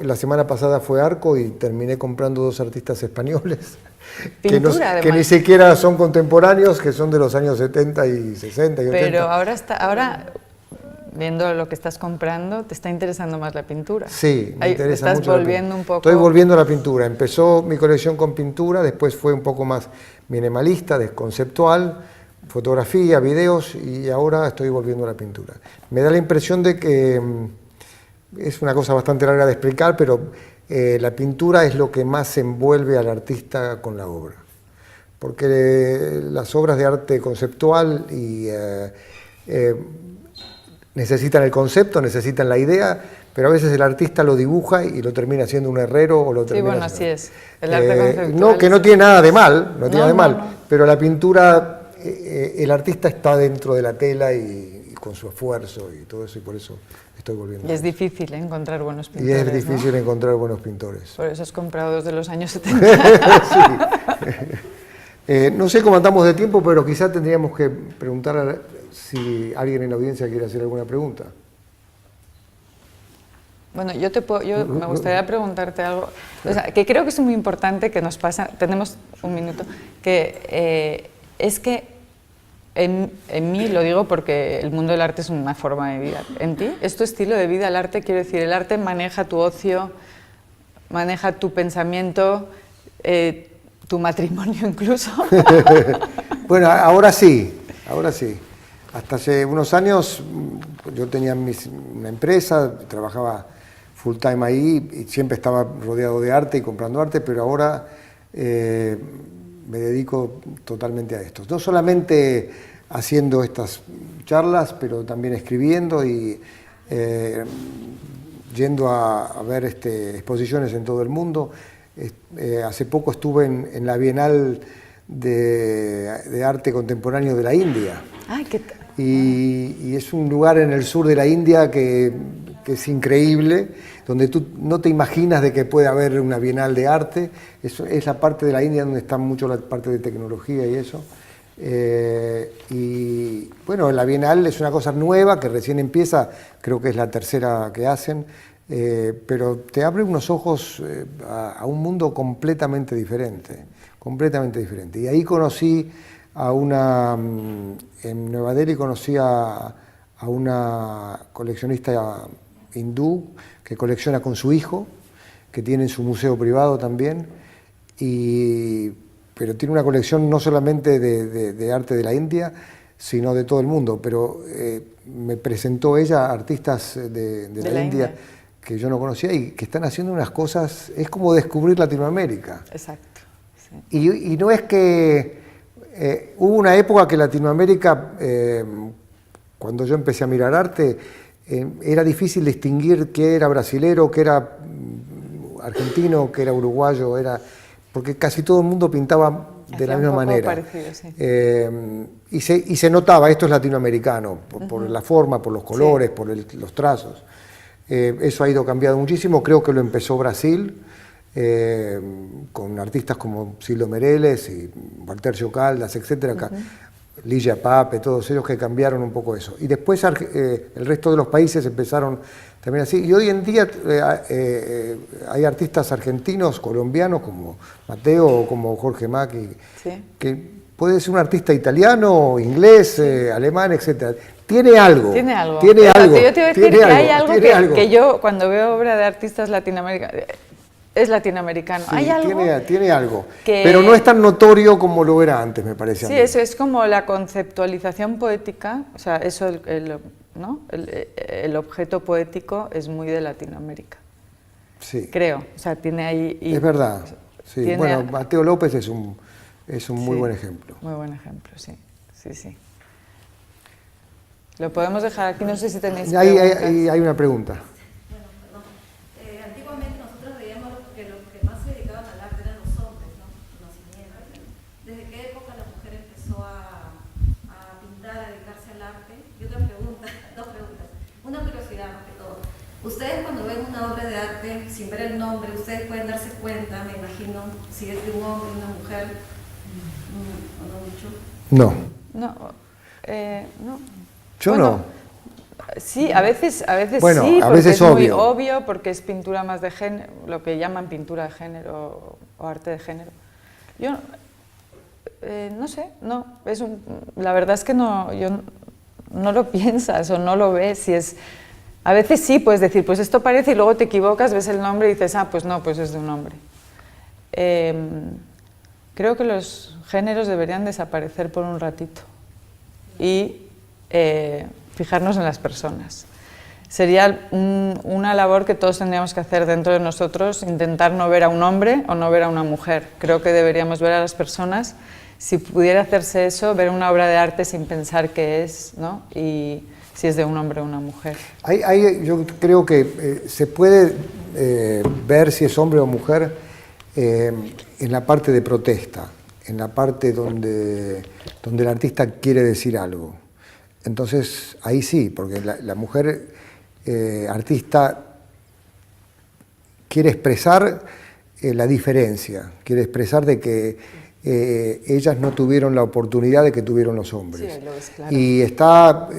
la semana pasada fue Arco y terminé comprando 2 artistas españoles que ni siquiera son contemporáneos, que son de los años 70 y 60 y 80. Pero ahora viendo lo que estás comprando, te está interesando más la pintura. Sí, me interesa mucho. Estás volviendo un poco... Estoy volviendo a la pintura. Empezó mi colección con pintura, después fue un poco más minimalista, conceptual, fotografía, videos, y ahora estoy volviendo a la pintura. Me da la impresión de que es una cosa bastante larga de explicar, pero la pintura es lo que más envuelve al artista con la obra. Porque las obras de arte conceptual necesitan el concepto, necesitan la idea, pero a veces el artista lo dibuja y lo termina siendo un herrero o lo termina... Sí, bueno, así es. El arte conceptual... No, que no tiene nada de mal, no tiene nada de mal, pero la pintura, el artista está dentro de la tela y con su esfuerzo y todo eso, y por eso estoy volviendo. Y es difícil encontrar buenos pintores, Y es difícil encontrar buenos pintores. Por eso has comprado dos de los años 70. Sí. No sé cómo andamos de tiempo, pero quizá tendríamos que preguntar si alguien en la audiencia quiere hacer alguna pregunta. Bueno, me gustaría preguntarte algo, o sea, que creo que es muy importante que nos pasa, tenemos un minuto, que es que en mí, lo digo porque el mundo del arte es una forma de vida, en ti es tu estilo de vida, el arte, quiero decir, el arte maneja tu ocio, maneja tu pensamiento, tu matrimonio incluso. Bueno, ahora sí, ahora sí. Hasta hace unos años yo tenía una empresa, trabajaba full time ahí y siempre estaba rodeado de arte y comprando arte, pero ahora me dedico totalmente a esto. No solamente haciendo estas charlas, pero también escribiendo y yendo a ver exposiciones en todo el mundo. Hace poco estuve en la Bienal de Arte Contemporáneo de la India. Ay, ¿qué tal? Y es un lugar en el sur de la India que es increíble, donde tú no te imaginas de que puede haber una bienal de arte. Es la parte de la India donde está mucho la parte de tecnología y eso. Y bueno, la bienal es una cosa nueva que recién empieza, creo que es la tercera que hacen, pero te abre unos ojos a un mundo completamente diferente, completamente diferente. Y ahí conocí en Nueva Delhi conocí a una coleccionista hindú que colecciona con su hijo, que tiene su museo privado también, pero tiene una colección no solamente de arte de la India, sino de todo el mundo. Pero me presentó ella a artistas de la India que yo no conocía y que están haciendo unas cosas, es como descubrir Latinoamérica. Exacto. Sí. Y no es que... hubo una época que Latinoamérica, cuando yo empecé a mirar arte, era difícil distinguir qué era brasilero, qué era argentino, qué era uruguayo, porque casi todo el mundo pintaba de la misma manera. Parecido, sí. Y se notaba, esto es latinoamericano, por la forma, por los colores, sí, por los trazos. Eso ha ido cambiando muchísimo, creo que lo empezó Brasil, con artistas como Silvio Meirelles y Waltercio Caldas, etcétera, Ligia Pape, todos ellos que cambiaron un poco eso. Y después el resto de los países empezaron también así. Y hoy en día hay artistas argentinos, colombianos, como Mateo o como Jorge Macchi, sí, que puede ser un artista italiano, inglés, alemán, etcétera. Tiene algo. Tiene algo. Tiene algo. Yo te iba a decir que hay algo que yo, cuando veo obra de artistas latinoamericanos, es latinoamericano. Sí, hay algo tiene algo, pero no es tan notorio como lo era antes, me parece. Sí, eso es como la conceptualización poética, o sea, eso el objeto poético es muy de Latinoamérica. Sí. Creo, o sea, tiene ahí... es verdad, sí. Bueno, Mateo López es un muy buen ejemplo. Muy buen ejemplo, sí, sí, sí. Lo podemos dejar aquí, no sé si tenéis preguntas. Hay una pregunta. Ustedes cuando ven una obra de arte, sin ver el nombre, ustedes pueden darse cuenta, me imagino, si es de un hombre, una mujer, ¿o no mucho? No. No. Yo bueno, no. Sí, a veces bueno, sí, a porque veces es muy obvio, porque es pintura más de género, lo que llaman pintura de género o arte de género. Yo no sé, no, la verdad es que no, yo no lo piensas o no lo ves. A veces sí puedes decir, pues esto parece, y luego te equivocas, ves el nombre y dices, ah, pues no, pues es de un hombre. Creo que los géneros deberían desaparecer por un ratito y fijarnos en las personas. Sería una labor que todos tendríamos que hacer dentro de nosotros, intentar no ver a un hombre o no ver a una mujer. Creo que deberíamos ver a las personas. Si pudiera hacerse eso, ver una obra de arte sin pensar qué es, ¿no? Y si es de un hombre o una mujer. Yo creo que se puede ver si es hombre o mujer en la parte de protesta, en la parte donde el artista quiere decir algo. Entonces, ahí sí, porque la mujer artista quiere expresar la diferencia, quiere expresar de que ellas no tuvieron la oportunidad de que tuvieron los hombres. Sí, lo ves, claro. Y está,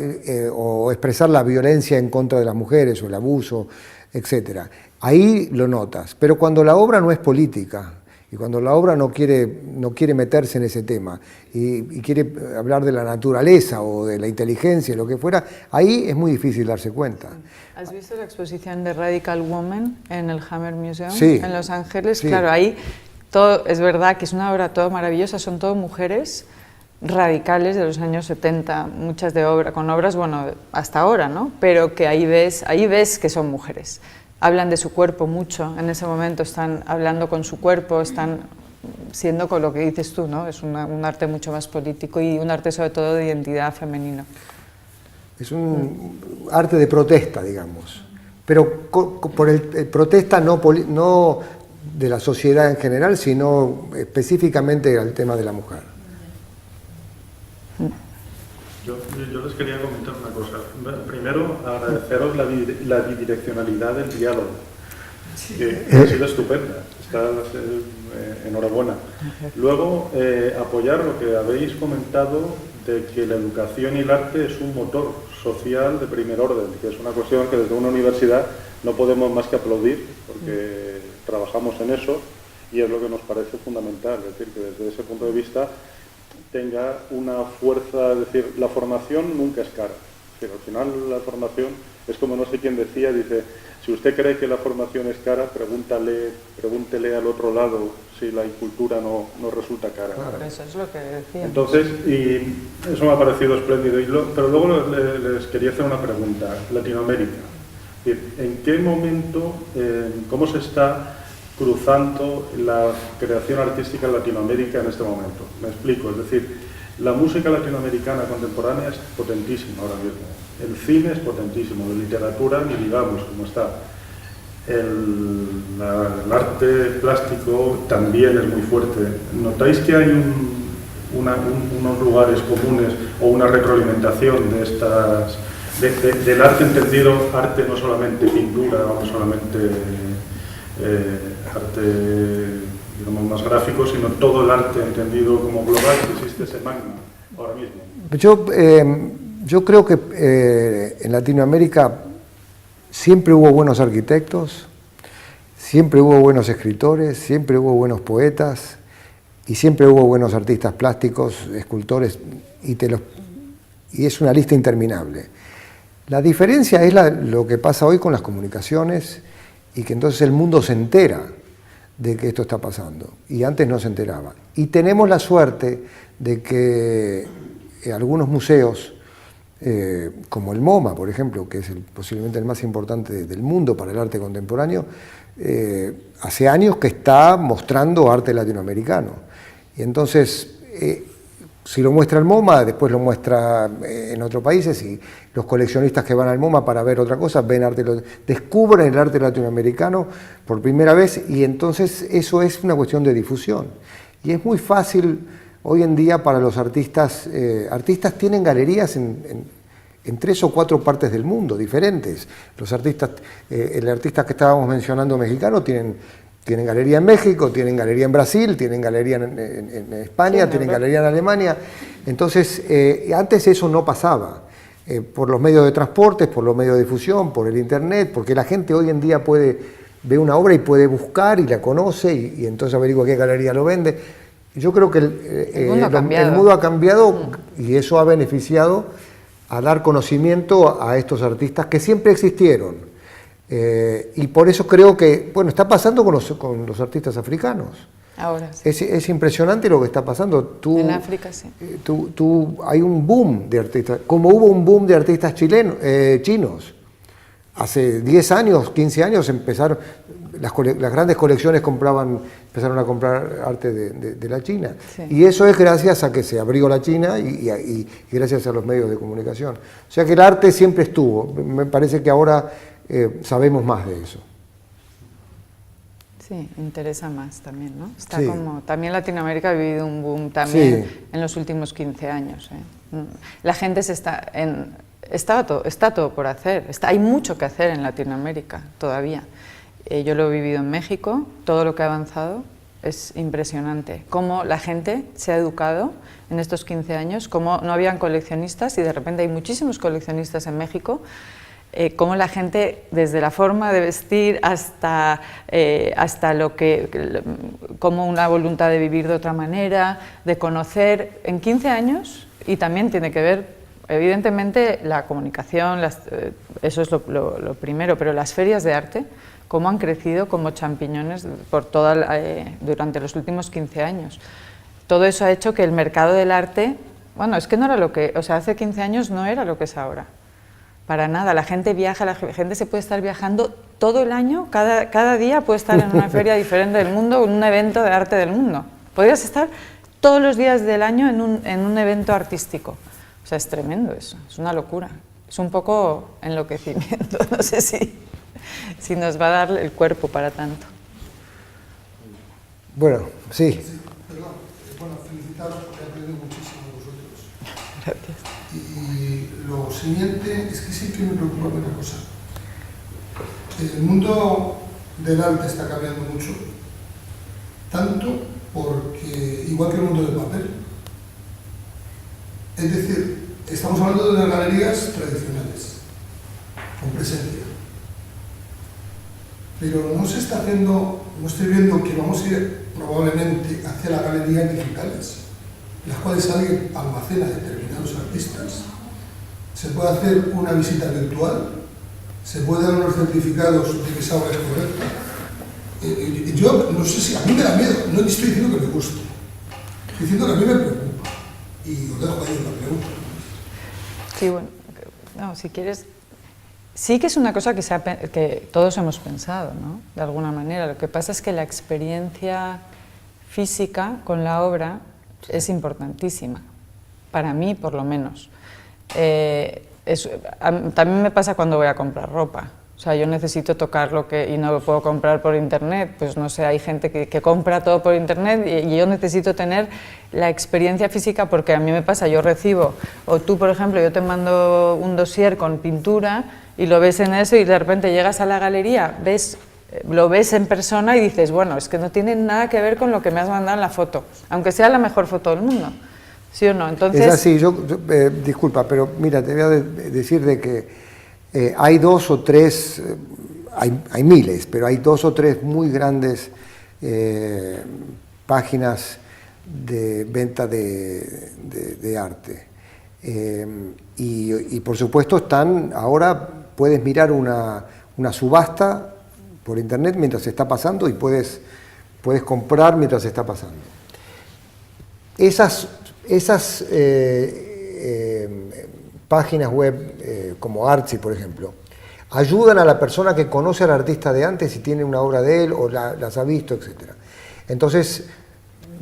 o expresar la violencia en contra de las mujeres, o el abuso, etc. Ahí lo notas, pero cuando la obra no es política, y cuando la obra no quiere meterse en ese tema, y quiere hablar de la naturaleza, o de la inteligencia, lo que fuera, ahí es muy difícil darse cuenta. ¿Has visto la exposición de Radical Woman en el Hammer Museum Sí. en Los Ángeles? Sí. Claro, ahí todo, es verdad que es una obra toda maravillosa, son todo mujeres radicales de los años 70, muchas de obra, con obras, bueno, hasta ahora, ¿no? Pero que ahí ves que son mujeres. Hablan de su cuerpo mucho, en ese momento están hablando con su cuerpo, están siendo con lo que dices tú, ¿no? Es un arte mucho más político y un arte sobre todo de identidad femenina. Es un arte de protesta, digamos, pero por el protesta no de la sociedad en general, sino específicamente al tema de la mujer. Yo les quería comentar una cosa. Primero, agradeceros la bidireccionalidad del diálogo, que ha sido estupenda. Enhorabuena. Luego, apoyar lo que habéis comentado de que la educación y el arte es un motor social de primer orden, que es una cuestión que desde una universidad no podemos más que aplaudir, porque trabajamos en eso y es lo que nos parece fundamental. Es decir, que desde ese punto de vista tenga una fuerza, es decir, la formación nunca es cara. Es decir, al final la formación es como no sé quién decía, dice, si usted cree que la formación es cara, pregúntele al otro lado si la cultura no resulta cara. Claro. Eso es lo que decía. Entonces, y eso me ha parecido espléndido, pero luego les quería hacer una pregunta. Latinoamérica, ¿en qué momento, cómo se está cruzando la creación artística en Latinoamérica en este momento? Me explico, es decir, la música latinoamericana contemporánea es potentísima ahora mismo, el cine es potentísimo, la literatura ni digamos cómo está, el arte plástico también es muy fuerte. ¿Notáis que hay unos lugares comunes o una retroalimentación de estas, del arte entendido, arte no solamente pintura, no solamente arte, digamos, más gráfico, sino todo el arte entendido como global, que existe ese magma ahora mismo? Yo creo que en Latinoamérica siempre hubo buenos arquitectos, siempre hubo buenos escritores, siempre hubo buenos poetas y siempre hubo buenos artistas plásticos, escultores, y es una lista interminable. La diferencia es lo que pasa hoy con las comunicaciones, y que entonces el mundo se entera de que esto está pasando, y antes no se enteraba. Y tenemos la suerte de que algunos museos, como el MoMA, por ejemplo, que es posiblemente el más importante del mundo para el arte contemporáneo, hace años que está mostrando arte latinoamericano. Y entonces, si lo muestra el MoMA, después lo muestra en otros países, y los coleccionistas que van al MoMA para ver otra cosa, descubren el arte latinoamericano por primera vez, y entonces eso es una cuestión de difusión. Y es muy fácil hoy en día para los artistas, tienen galerías en 3 o 4 partes del mundo diferentes. Los artistas, el artista que estábamos mencionando mexicano, tienen galería en México, tienen galería en Brasil, tienen galería en España, tienen galería en Alemania. Entonces, antes eso no pasaba, por los medios de transporte, por los medios de difusión, por el internet, porque la gente hoy en día ve una obra y puede buscar y la conoce y entonces averigua qué galería lo vende. Yo creo que el mundo ha cambiado y eso ha beneficiado a dar conocimiento a estos artistas que siempre existieron. Y por eso creo que, bueno, está pasando con los artistas africanos. Ahora sí. Es impresionante lo que está pasando. En África sí. Hay un boom de artistas, como hubo un boom de artistas chinos. Hace 10 años, 15 años empezaron, las grandes colecciones empezaron a comprar arte de la China. Sí. Y eso es gracias a que se abrió la China y gracias a los medios de comunicación. O sea que el arte siempre estuvo. Me parece que ahora sabemos más de eso. Sí, interesa más también, ¿no? Está Sí. como, también Latinoamérica ha vivido un boom también Sí. en los últimos 15 años. La gente está todo por hacer, hay mucho que hacer en Latinoamérica todavía. Yo lo he vivido en México, todo lo que ha avanzado es impresionante. Cómo la gente se ha educado en estos 15 años, cómo no habían coleccionistas y de repente hay muchísimos coleccionistas en México. Cómo la gente, desde la forma de vestir hasta como una voluntad de vivir de otra manera, de conocer, en 15 años, y también tiene que ver, evidentemente, la comunicación, eso es lo primero, pero las ferias de arte, cómo han crecido como champiñones durante los últimos 15 años. Todo eso ha hecho que el mercado del arte, bueno, es que no era hace 15 años no era lo que es ahora. Para nada, la gente viaja, la gente se puede estar viajando todo el año, cada día puede estar en una feria diferente del mundo, en un evento de arte del mundo. Podrías estar todos los días del año en un evento artístico. O sea, es tremendo eso, es una locura. Es un poco enloquecimiento, no sé si nos va a dar el cuerpo para tanto. Bueno, sí. Sí, perdón. Bueno, felicitaros porque he aprendido muchísimo de vosotros. Gracias. Y lo siguiente es que siempre me preocupa una cosa. El mundo del arte está cambiando mucho, tanto porque, igual que el mundo del papel, es decir, estamos hablando de las galerías tradicionales, con presencia. Pero no se está haciendo, no estoy viendo que vamos a ir probablemente hacia las galerías digitales, en las cuales alguien almacena determinados artistas, se puede hacer una visita virtual, se puede dar unos certificados de que esa obra es correcta. Yo no sé si a mí me da miedo, no estoy diciendo que me guste, estoy diciendo que a mí me preocupa. Y os dejo ahí la pregunta. Sí, bueno, no, si quieres, sí que es una cosa que todos hemos pensado, ¿no? De alguna manera. Lo que pasa es que la experiencia física con la obra es importantísima, para mí por lo menos. También me pasa cuando voy a comprar ropa. O sea, yo necesito tocar y no lo puedo comprar por internet, pues no sé, hay gente que compra todo por internet y yo necesito tener la experiencia física porque a mí me pasa, yo recibo, o tú por ejemplo, yo te mando un dossier con pintura y lo ves en eso y de repente llegas a la galería, lo ves en persona y dices, bueno, es que no tiene nada que ver con lo que me has mandado en la foto, aunque sea la mejor foto del mundo. ¿Sí o no? Entonces... Es así, disculpa, pero mira, te voy a decir de que hay 2 o 3, hay miles, pero hay 2 o 3 muy grandes páginas de venta de arte. Y por supuesto ahora puedes mirar una subasta por internet mientras se está pasando y puedes comprar mientras se está pasando. Esas páginas web como Artsy, por ejemplo, ayudan a la persona que conoce al artista de antes y tiene una obra de él o las ha visto, etc. Entonces,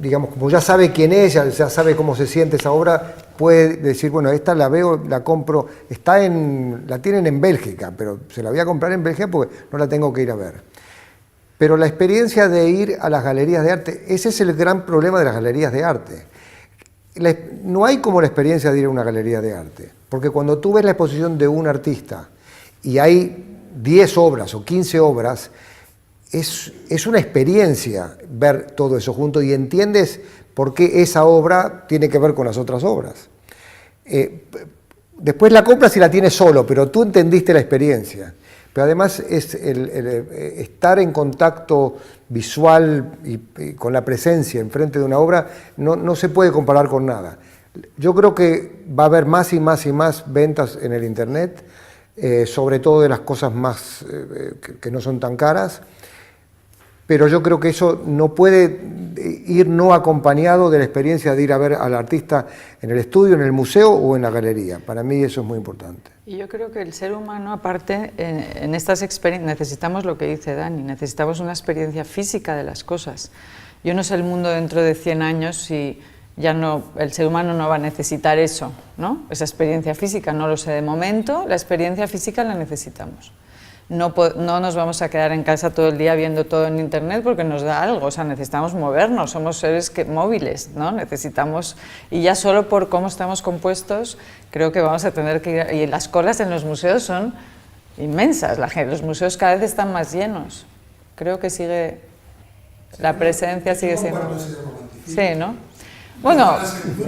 digamos, como ya sabe quién es, ya sabe cómo se siente esa obra, puede decir, bueno, esta la veo, la compro, la tienen en Bélgica, pero se la voy a comprar en Bélgica porque no la tengo que ir a ver. Pero la experiencia de ir a las galerías de arte, ese es el gran problema de las galerías de arte. No hay como la experiencia de ir a una galería de arte, porque cuando tú ves la exposición de un artista y hay 10 obras o 15 obras, es una experiencia ver todo eso junto y entiendes por qué esa obra tiene que ver con las otras obras. Después la compras y la tienes solo, pero tú entendiste la experiencia. Pero además es estar en contacto visual y con la presencia enfrente de una obra no se puede comparar con nada. Yo creo que va a haber más y más y más ventas en el Internet, sobre todo de las cosas más que no son tan caras, pero yo creo que eso no puede ir no acompañado de la experiencia de ir a ver al artista en el estudio, en el museo o en la galería. Para mí eso es muy importante. Y yo creo que el ser humano, aparte, en estas experiencias, necesitamos lo que dice Dani, necesitamos una experiencia física de las cosas. Yo no sé el mundo dentro de 100 años si ya no, el ser humano no va a necesitar eso, ¿no? Esa experiencia física, no lo sé. De momento, la experiencia física la necesitamos. No nos vamos a quedar en casa todo el día viendo todo en internet porque nos da algo, o sea, necesitamos movernos, somos seres móviles, ¿no? Necesitamos, y ya solo por cómo estamos compuestos, creo que vamos a tener que ir, y las colas en los museos son inmensas, los museos cada vez están más llenos, creo que sigue, la presencia sigue siendo... Sí, ¿no? Bueno,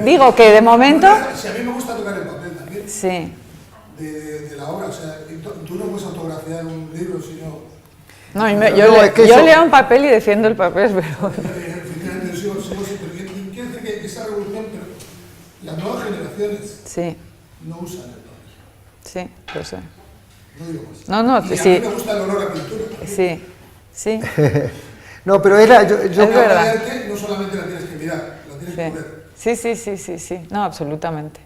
digo que de momento... Si a mí me gusta tocar el papel también. Sí. De la obra, o sea, tú no puedes autografiar un libro, sino... No, yo leo un papel y defiendo el papel, pero... Efectivamente, yo sigo súper bien. Quiero decir que esa revolución, pero las nuevas generaciones sí. no usan el papel. Sí, lo sé. No digo más. No, y sí. a mí me gusta el olor a pintura. Sí, sí. No, pero era... Es verdad. No solamente la tienes que mirar, la tienes que ver. Sí. No, absolutamente.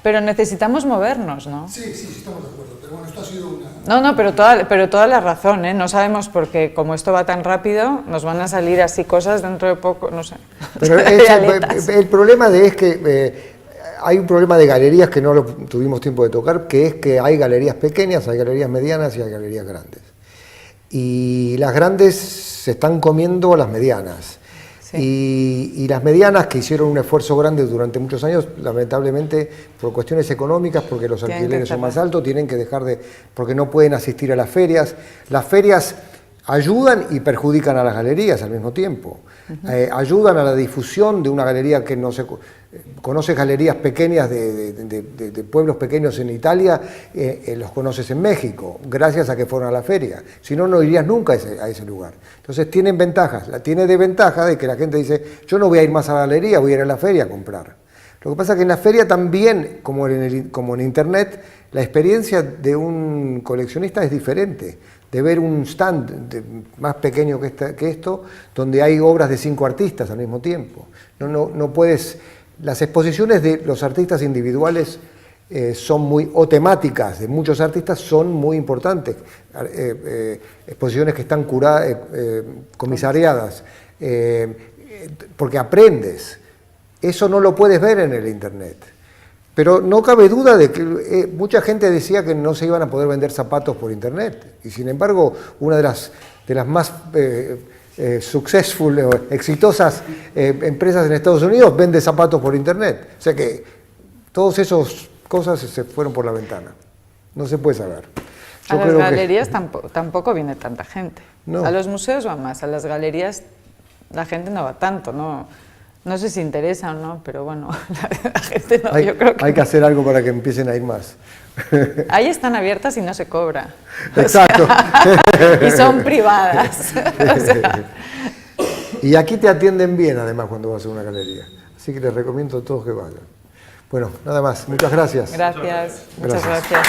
Pero necesitamos movernos, ¿no? Sí, estamos de acuerdo. Pero bueno, esto ha sido una... No, pero toda la razón, ¿eh? No sabemos por qué, como esto va tan rápido, nos van a salir así cosas dentro de poco, no sé. Pero el problema es que hay un problema de galerías que no lo tuvimos tiempo de tocar, que es que hay galerías pequeñas, hay galerías medianas y hay galerías grandes. Y las grandes se están comiendo a las medianas. Sí. Y las medianas, que hicieron un esfuerzo grande durante muchos años, lamentablemente por cuestiones económicas, porque los alquileres son más altos, tienen que dejar porque no pueden asistir a las ferias. Las ferias ayudan y perjudican a las galerías al mismo tiempo. Ayudan a la difusión de una galería que no se... Conoces galerías pequeñas de pueblos pequeños en Italia, los conoces en México, gracias a que fueron a la feria. Si no, no irías nunca a ese lugar. Entonces tienen ventajas. Tiene de ventaja de que la gente dice, yo no voy a ir más a la galería, voy a ir a la feria a comprar. Lo que pasa es que en la feria también, como en Internet, la experiencia de un coleccionista es diferente. De ver un stand más pequeño que esto, donde hay obras de 5 artistas al mismo tiempo. No puedes... Las exposiciones de los artistas individuales o temáticas de muchos artistas son muy importantes. Exposiciones que están comisariadas, porque aprendes. Eso no lo puedes ver en el Internet. Pero no cabe duda de que mucha gente decía que no se iban a poder vender zapatos por Internet. Y sin embargo, una de las más successful o exitosas empresas en Estados Unidos vende zapatos por Internet. O sea que todas esas cosas se fueron por la ventana. No se puede saber. A las galerías tampoco viene tanta gente. No. A los museos va más, a las galerías la gente no va tanto, no sé si interesa o no, pero bueno, la gente no, yo creo que... Hay que hacer algo para que empiecen a ir más. Ahí están abiertas y no se cobra. Exacto. Y son privadas. Y aquí te atienden bien, además, cuando vas a una galería. Así que les recomiendo a todos que vayan. Bueno, nada más. Muchas gracias. Gracias. Muchas gracias.